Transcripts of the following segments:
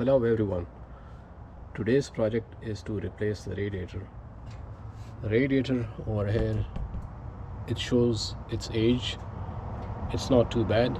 Hello everyone. Today's project is to replace the radiator. The radiator over here, it shows its age. It's not too bad.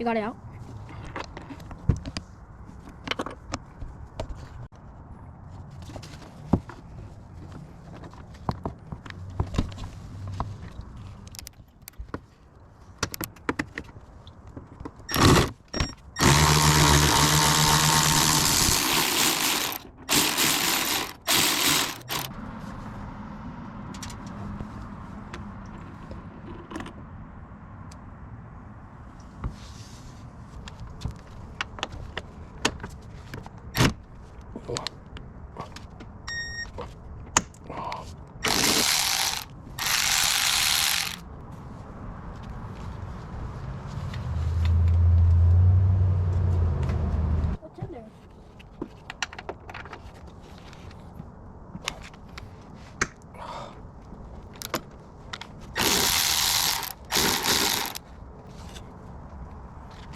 got it out. What's in there?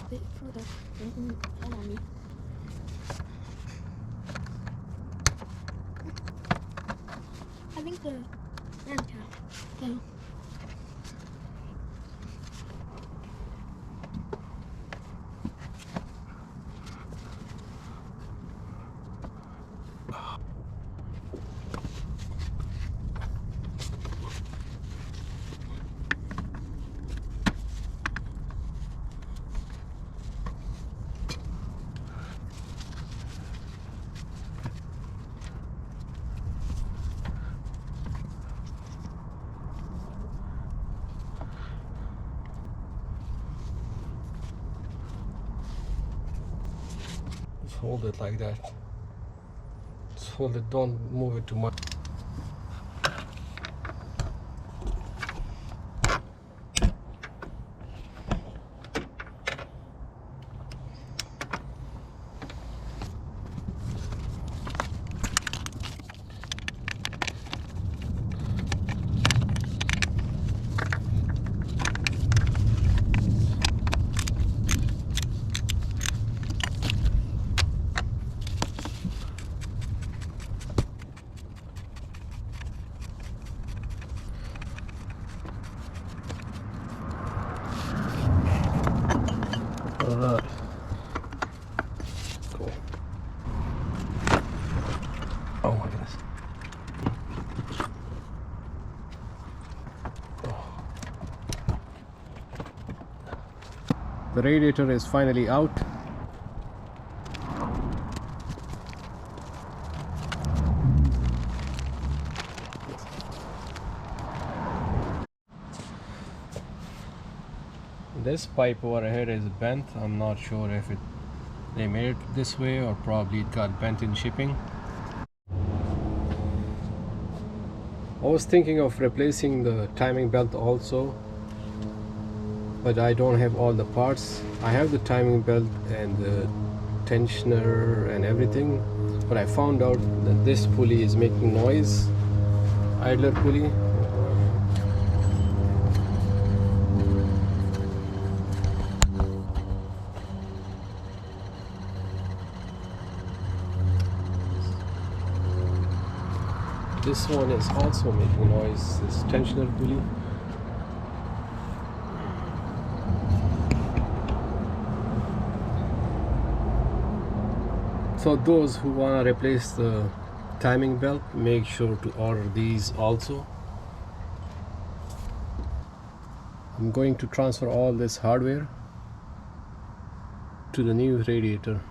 Bit further. Hold on me. I think the ram cap. So. Just hold it like that. Just hold it, don't move it too much. Alright. Cool. Oh my goodness. Oh. The radiator is finally out. This pipe over here is bent. I'm not sure if they made it this way or probably it got bent in shipping. I was thinking of replacing the timing belt also, but I don't have all the parts. I have the timing belt and the tensioner and everything, but I found out that this pulley is making noise, idler pulley. This one is also making noise, this tensioner pulley. So those who want to replace the timing belt, make sure to order these also. I'm going to transfer all this hardware to the new radiator.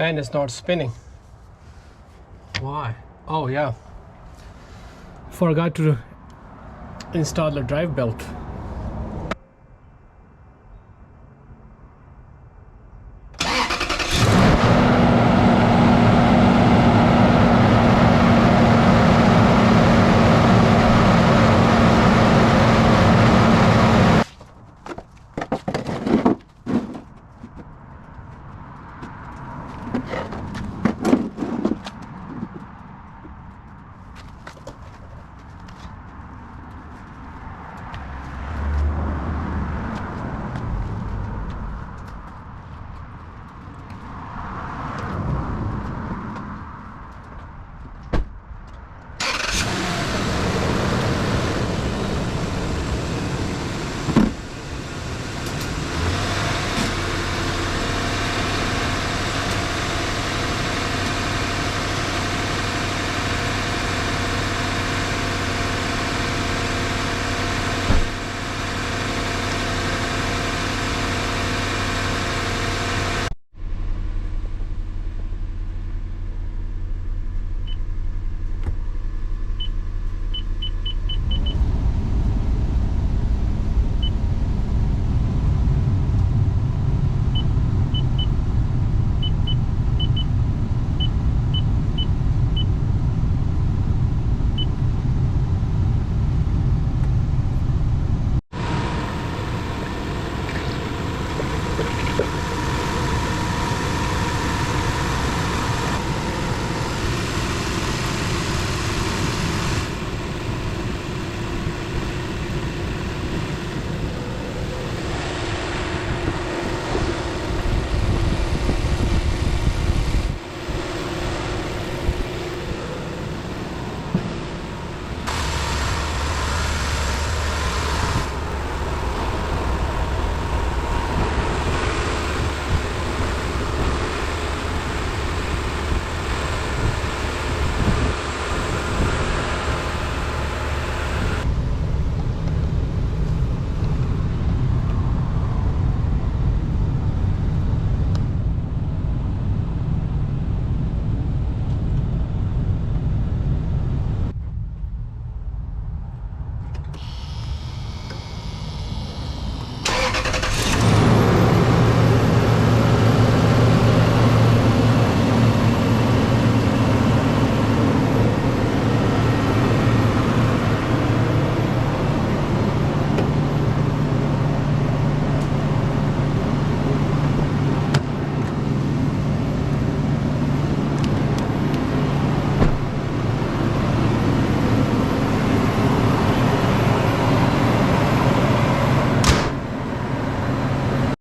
Fan is not spinning. Why? Oh yeah, forgot to install the drive belt.